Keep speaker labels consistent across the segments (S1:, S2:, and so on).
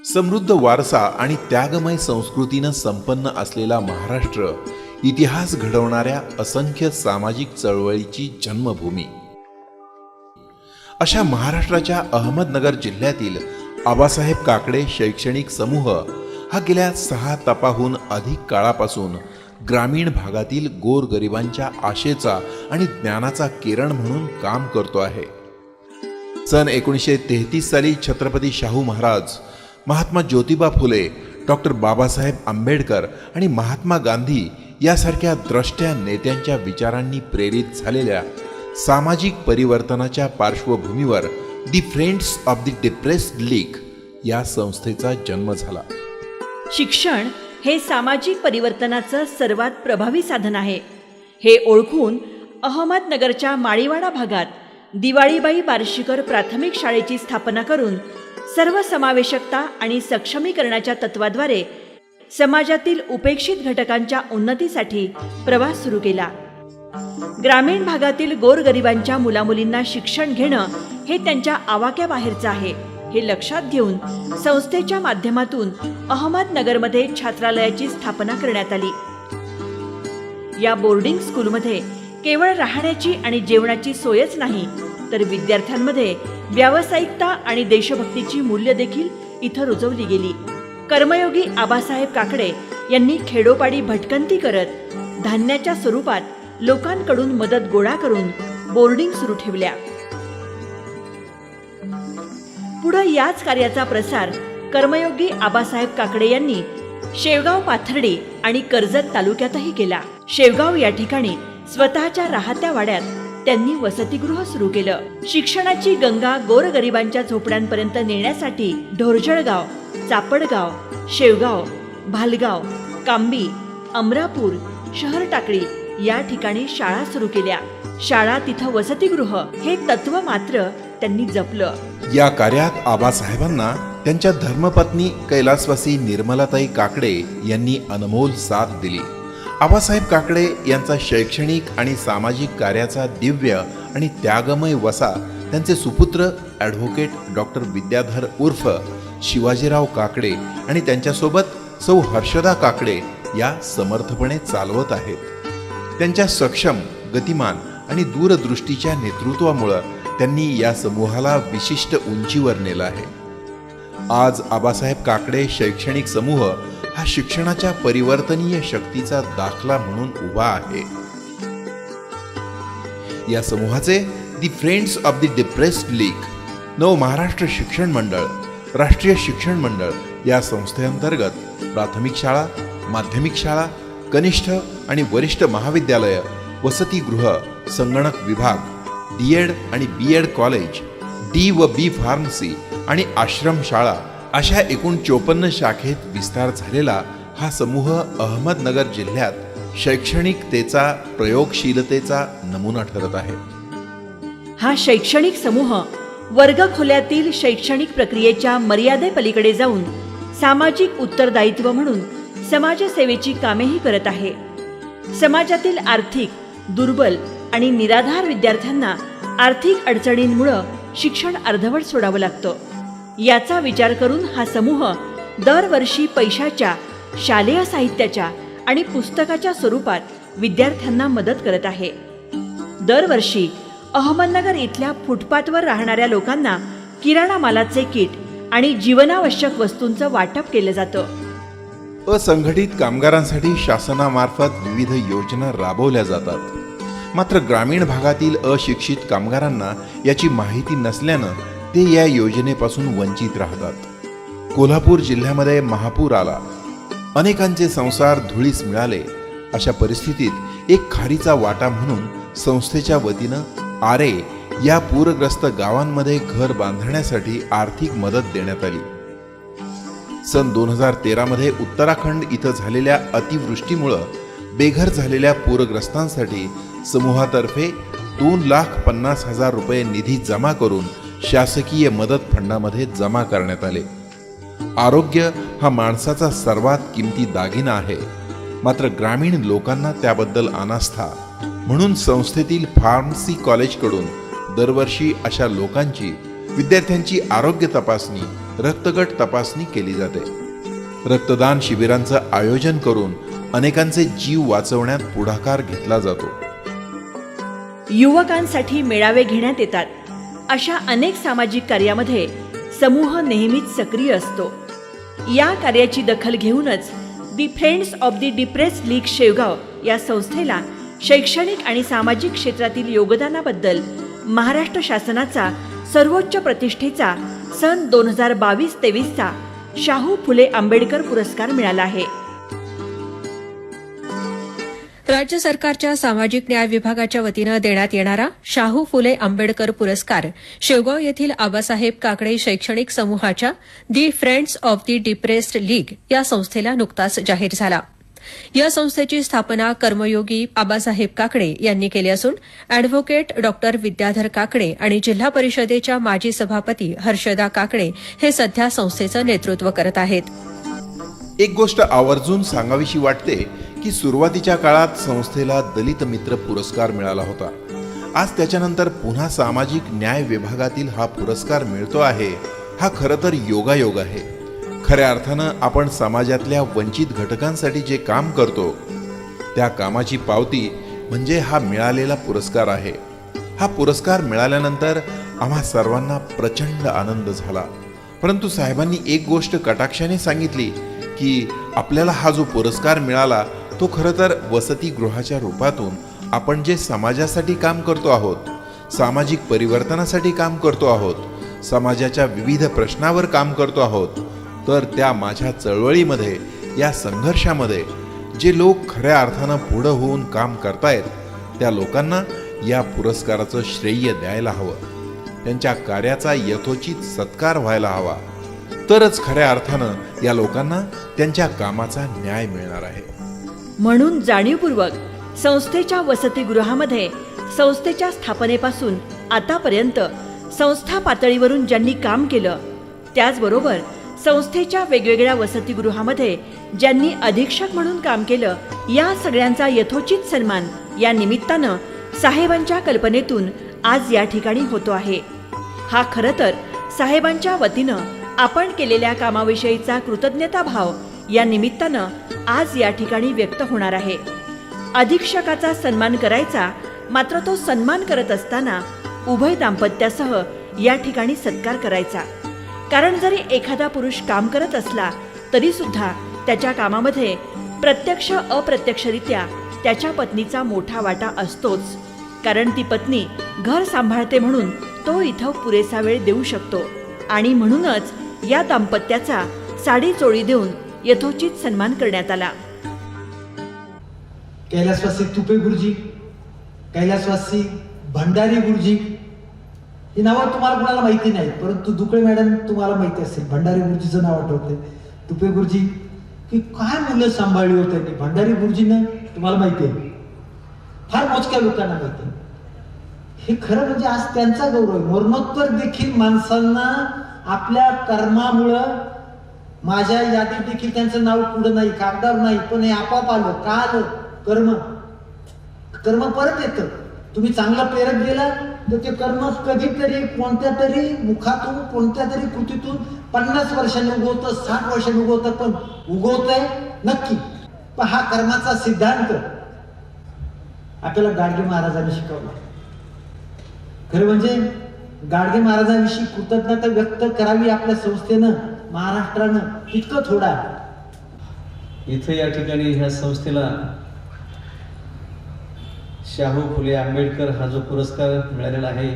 S1: समृद्ध वारसा आणि त्यागमय संस्कृतीनं संपन्न असलेला महाराष्ट्र इतिहास घडवणाऱ्या असंख्य सामाजिक चळवळीची जन्मभूमी. अशा महाराष्ट्राच्या अहमदनगर जिल्ह्यातील आबासाहेब काकडे शैक्षणिक समूह हा गेल्या 6 तपाहून अधिक काळापासून ग्रामीण भागातील गोरगरिबांच्या आशेचा आणि ज्ञानाचा किरण म्हणून काम करतो आहे. सन 1933 साली छत्रपती शाहू महाराज, महात्मा ज्योतिबा फुले, डॉक्टर बाबासाहेब आंबेडकर आणि महात्मा गांधी यासारख्या द्रष्ट्या नेत्यांच्या विचारांनी प्रेरित झालेल्या सामाजिक परिवर्तनाच्या पार्श्वभूमीवर the friends of the depressed league या संस्थेचा जन्म झाला.
S2: शिक्षण हे सामाजिक परिवर्तनाचं सर्वात प्रभावी साधन आहे हे ओळखून अहमदनगरच्या माळीवाडा भागात दिवाळीबाई बार्शीकर प्राथमिक शाळेची स्थापना करून सर्वसमावेशकता आणि सक्षमीकरणाच्या तत्वाद्वारे समाजातील उपेक्षित घटकांच्या उन्नतीसाठी प्रवास सुरू केला. ग्रामीण भागातील गोरगरिबांच्या मुलामुलींना शिक्षण घेणं हे त्यांच्या आवाक्याबाहेरचं आहे हे लक्षात घेऊन संस्थेच्या माध्यमातून अहमदनगरमध्ये छात्रालयाची स्थापना करण्यात आली. या बोर्डिंग स्कूलमध्ये केवळ राहण्याची आणि जेवणाची सोयच नाही तर विद्यार्थ्यांमध्ये व्यावसायिकता आणि देशभक्तीची मूल्य देखील इथं रुजवली गेली. कर्मयोगी आबासाहेब काकडे यांनी खेडोपाडी भटकंती करत धान्याच्या स्वरूपात लोकांकडून मदत गोळा करून बोर्डिंग सुरू ठेवल्या. पुढे याच कार्याचा प्रसार कर्मयोगी आबासाहेब काकडे यांनी शेवगाव पाथर्डी आणि कर्जत तालुक्यातही केला. शेवगाव या ठिकाणी स्वतःच्या राहत्या वाड्यात त्यांनी वसतिगृह सुरू केलं. शिक्षणाची गंगा गोरगरिबांच्या झोपड्यांपर्यंत नेण्यासाठी ढोरजळगाव, चापडगाव, शेवगाव, भालगाव, कांबी, अमरापूर, शहर टाकळी या ठिकाणी शाळा सुरू केल्या. शाळा तिथं वसतिगृह हे तत्व मात्र त्यांनी जपलं.
S1: या कार्यात आबासाहेबांना त्यांच्या धर्मपत्नी कैलासवासी निर्मलाताई काकडे यांनी अनमोल साथ दिली. आबासाहेब काकडे यांचा शैक्षणिक आणि सामाजिक कार्याचा दिव्य आणि त्यागमय वसा त्यांचे सुपुत्र ॲडव्होकेट डॉक्टर विद्याधर उर्फ शिवाजीराव काकडे आणि त्यांच्यासोबत सौ हर्षदा काकडे या समर्थपणे चालवत आहेत. त्यांच्या सक्षम, गतिमान आणि दूरदृष्टीच्या नेतृत्वामुळे त्यांनी या समूहाला विशिष्ट उंचीवर नेलं आहे. आज आबासाहेब काकडे शैक्षणिक समूह हा शिक्षणाच्या परिवर्तनीय शक्तीचा दाखला म्हणून उभा आहे. या समूहाचे the friends of the depressed league, Nav Maharashtra शिक्षण मंडळ, राष्ट्रीय शिक्षण मंडळ या संस्थेअंतर्गत प्राथमिक शाळा, माध्यमिक शाळा, कनिष्ठ आणि वरिष्ठ महाविद्यालय, वसतिगृह, संगणक विभाग, डीएड आणि बीएड कॉलेज, डी व बी फार्मसी आणि आश्रम शाळा अशा एकूण 54 शाखेत विस्तार झालेला हा समूह अहमदनगर जिल्ह्यात शैक्षणिकतेचा, प्रयोगशीलतेचा नमुना ठरत आहे.
S2: हा शैक्षणिक समूह वर्गखोल्यातील शैक्षणिक प्रक्रियेच्या मर्यादेपलीकडे जाऊन सामाजिक उत्तरदायित्व म्हणून समाजसेवेची कामेही करत आहे. समाजातील आर्थिक दुर्बल आणि निराधार विद्यार्थ्यांना आर्थिक अडचणींमुळे शिक्षण अर्धवट सोडावं लागतं. याचा विचार करून हा समूह दरवर्षी पैशाच्या, शालेय साहित्याच्या आणि पुस्तकाच्या स्वरूपात विद्यार्थ्यांना मदत करत आहे. दरवर्षी अहमदनगर इथल्या फुटपाथवर राहणाऱ्या लोकांना किराणा मालाचे किट आणि जीवनावश्यक वस्तूंचं वाटप केलं जातं.
S1: असंघटित कामगारांसाठी शासनामार्फत विविध योजना राबवल्या जातात. मात्र ग्रामीण भागातील अशिक्षित कामगारांना याची माहिती नसल्यानं ते या योजनेपासून वंचित राहतात. कोल्हापूर जिल्ह्यामध्ये महापूर आला, अनेकांचे संसार धुळीस मिळाले. अशा परिस्थितीत एक खारीचा वाटा म्हणून संस्थेच्या वतीनं आरे या पूरग्रस्त गावांमध्ये घर बांधण्यासाठी आर्थिक मदत देण्यात आली. सन 2013 मध्ये उत्तराखंड इथं झालेल्या अतिवृष्टीमुळं बेघर झालेल्या पूरग्रस्तांसाठी समूहातर्फे 2,50,000 रुपये निधी जमा करून शासकीय मदत फंडामध्ये जमा करण्यात आले. आरोग्य हा माणसाचा सर्वात किमती दागिना आहे. मात्र ग्रामीण लोकांना त्याबद्दल अनास्था, म्हणून संस्थेतील फार्मसी कॉलेजकडून दरवर्षी अशा लोकांची विद्यार्थ्यांची आरोग्य तपासणी, रक्तगट तपासणी केली जाते. रक्तदान शिबिरांचं आयोजन करून अनेकांचे जीव वाचवण्यात पुढाकार घेतला जातो.
S2: युवकांसाठी मेळावे घेण्यात येतात. अशा अनेक सामाजिक कार्यामध्ये समूह नेहमीच सक्रिय असतो. या कार्याची दखल घेऊनच the friends of the depressed league Shevgaon या संस्थेला शैक्षणिक आणि सामाजिक क्षेत्रातील योगदानाबद्दल महाराष्ट्र शासनाचा सर्वोच्च प्रतिष्ठेचा सन 2022-23चा शाहू फुले आंबेडकर पुरस्कार मिळाला आहे.
S3: राज्य सरकारच्या सामाजिक न्याय विभागाच्या वतीनं देण्यात येणारा शाहू फुले आंबेडकर पुरस्कार शेवगाव येथील आबासाहेब काकडे शैक्षणिक समूहाच्या the friends of the depressed league या संस्थेला नुकताच जाहीर झाला. या संस्थेची स्थापना कर्मयोगी आबासाहेब काकडे यांनी केली असून अॅडव्होकेट डॉक्टर विद्याधर काकडे आणि जिल्हा परिषदेच्या माजी सभापती हर्षदा काकडे हे सध्या संस्थेचं नेतृत्व करत आहेत.
S1: एक गोष्ट आवर्जून सांगावीशी वाटते की सुरुवातीच्या काळात संस्थेला दलित मित्र पुरस्कार मिळाला होता. आज त्याच्यानंतर पुन्हा सामाजिक न्याय विभागातील हा पुरस्कार मिळतो आहे. हा खरं तर योगायोग आहे. खऱ्या अर्थानं आपण समाजातल्या वंचित घटकांसाठी जे काम करतो त्या कामाची पावती म्हणजे हा मिळालेला पुरस्कार आहे. हा पुरस्कार मिळाल्यानंतर आम्हा सर्वांना प्रचंड आनंद झाला. परंतु साहेबांनी एक गोष्ट कटाक्षाने सांगितली की आपल्याला हा जो पुरस्कार मिळाला तो खरं तर वसतिगृहाच्या रूपातून आपण जे समाजासाठी काम करतो आहोत, सामाजिक परिवर्तनासाठी काम करतो आहोत, समाजाच्या विविध प्रश्नावर काम करतो आहोत, तर त्या माझ्या चळवळीमध्ये, या संघर्षामध्ये जे लोक खऱ्या अर्थानं पुढं होऊन काम करतायत त्या लोकांना या पुरस्काराचं श्रेय द्यायला हवं. त्यांच्या कार्याचा यथोचित सत्कार व्हायला हवा. तरच खऱ्या अर्थानं या लोकांना त्यांच्या कामाचा न्याय मिळणार आहे.
S2: म्हणून जाणीवपूर्वक संस्थेच्या वसतिगृहामध्ये संस्थेच्या स्थापनेपासून आतापर्यंत संस्था पातळीवरून ज्यांनी काम केलं, त्याचबरोबर संस्थेच्या वेगवेगळ्या वसतिगृहामध्ये ज्यांनी अधीक्षक म्हणून काम केलं, या सगळ्यांचा यथोचित सन्मान या निमित्तानं साहेबांच्या कल्पनेतून आज या ठिकाणी होतो आहे. हा खरं तर साहेबांच्या वतीनं आपण केलेल्या कामाविषयीचा कृतज्ञताभाव या निमित्तानं आज या ठिकाणी व्यक्त होणार आहे. अधीक्षकाचा सन्मान करायचा, मात्र तो सन्मान करत असताना उभय दाम्पत्यासह या ठिकाणी सत्कार करायचा. कारण जरी एखादा पुरुष काम करत असला तरी सुद्धा त्याच्या कामामध्ये प्रत्यक्ष अप्रत्यक्षरित्या त्याच्या पत्नीचा मोठा वाटा असतोच. कारण ती पत्नी घर सांभाळते म्हणून तो इथं पुरेसा वेळ देऊ शकतो आणि म्हणूनच या दाम्पत्याचा साडी चोळी देऊन यथोचित सन्मान करण्यात आला.
S4: कैलासवासी तुपे गुरुजी, कैलासवासी भंडारी गुरुजी, ही नावं तुम्हाला कोणाला माहिती नाही, परंतु दुकळे मॅडम तुम्हाला माहिती असेल. भंडारी गुरुजीचं नाव आठवतंय. तुपे गुरुजी की काय मुलं सांभाळली होती त्यांनी. भंडारी गुरुजीनं तुम्हाला माहिती आहे, फार मोजक्या लोकांना माहिती आहे. हे खरं म्हणजे आज त्यांचा गौरव आहे. मरणोत्तर देखील माणसांना आपल्या कर्मामुळं, माझ्या यादीत देखील त्यांचं नाव पुढं नाही, कागदावर नाही, पण हे आपोआप आलं. का आलं? कर्म. कर्म परत येतं. तुम्ही चांगलं पेरत गेला तर ते कर्म कधीतरी कोणत्या तरी मुखातून, कोणत्या तरी कृतीतून 50 वर्षांनी उगवतं, 60 वर्षांनी उगवतं, पण उगवतंय नक्की. पण हा कर्माचा सिद्धांत आपल्याला गाडगे महाराजांनी शिकवला. खरं म्हणजे गाडगे महाराजांविषयी कृतज्ञता व्यक्त करावी आपल्या संस्थेनं, महाराष्ट्रानं, इतकं थोडा.
S5: इथं या ठिकाणी ह्या संस्थेला शाहू फुले आंबेडकर हा जो पुरस्कार मिळालेला आहे,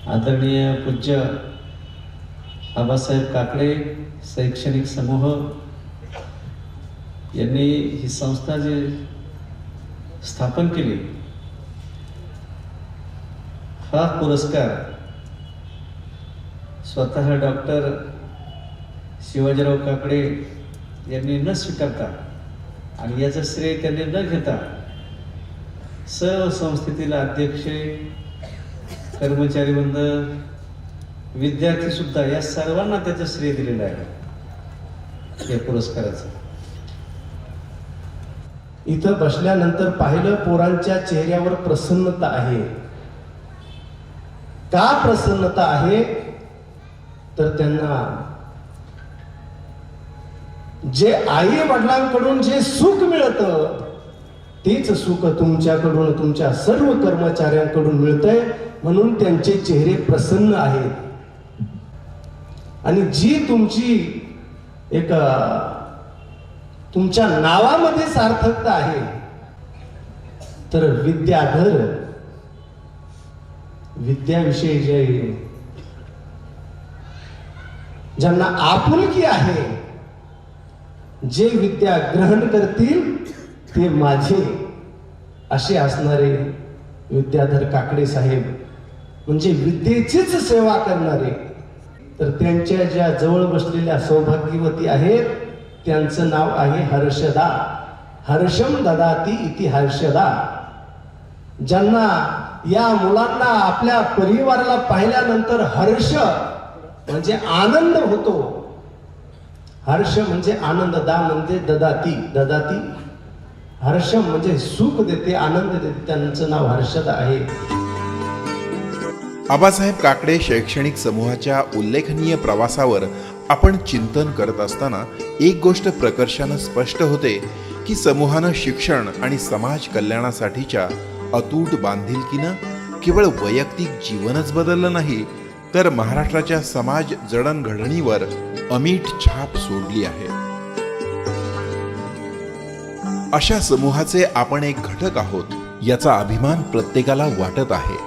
S5: आदरणीय पूज्य आबासाहेब काकडे शैक्षणिक समूह यांनी ही संस्था जी स्थापन केली, हा पुरस्कार स्वतः डॉक्टर शिवाजीराव काकडे यांनी न स्वीकारता आणि याचं श्रेय त्यांनी न घेता सर्व संस्थेतील अध्यक्ष, कर्मचारी वृंद, विद्यार्थी सुद्धा या सर्वांना त्याचं श्रेय दिलेलं आहे या पुरस्काराचं.
S6: इथं बसल्यानंतर पाहिलं पोरांच्या चेहऱ्यावर प्रसन्नता आहे. का प्रसन्नता आहे तर त्यांना जे आई वडिलांकडून जे सुख मिळतं तेच सुख तुमच्याकडून तुमच्या सर्व कर्मचाऱ्यांकडून मिळतंय, म्हणून त्यांचे चेहरे प्रसन्न आहेत. आणि जी तुमची एक तुमच्या नावामध्ये सार्थकता आहे तर विद्याधर, विद्याविषयी जे ज्यांना आपुलकी आहे, जे विद्या ग्रहण करतील ते माझे, असे असणारे विद्याधर काकडे साहेब म्हणजे विद्येचीच सेवा करणारे. तर त्यांच्या ज्या जवळ बसलेल्या सौभाग्यवती आहेत त्यांचं नाव आहे हर्षदा. हर्षम ददाती इति हर्षदा. ज्यांना या मुलांना आपल्या परिवाराला पाहिल्यानंतर हर्ष म्हणजे आनंद होतो. हर्ष म्हणजे आनंद, दा म्हणजे ददाती, ददाती हर्षम म्हणजे सुख देते, आनंद देते, त्यांचं नाव हर्षदा आहे.
S1: आबासाहेब काकडे शैक्षणिक समूहाच्या उल्लेखनीय प्रवासावर आपण चिंतन करत असताना एक गोष्ट प्रकर्षानं स्पष्ट होते की समूहानं शिक्षण आणि समाज कल्याणासाठीच्या अतूट बांधिलकीनं केवळ वैयक्तिक जीवनच बदललं नाही तर महाराष्ट्राच्या समाज जडणघडणीवर अमीट छाप सोडली आहे. अशा समूहाचे आपण एक घटक आहोत याचा अभिमान प्रत्येकाला वाटत आहे.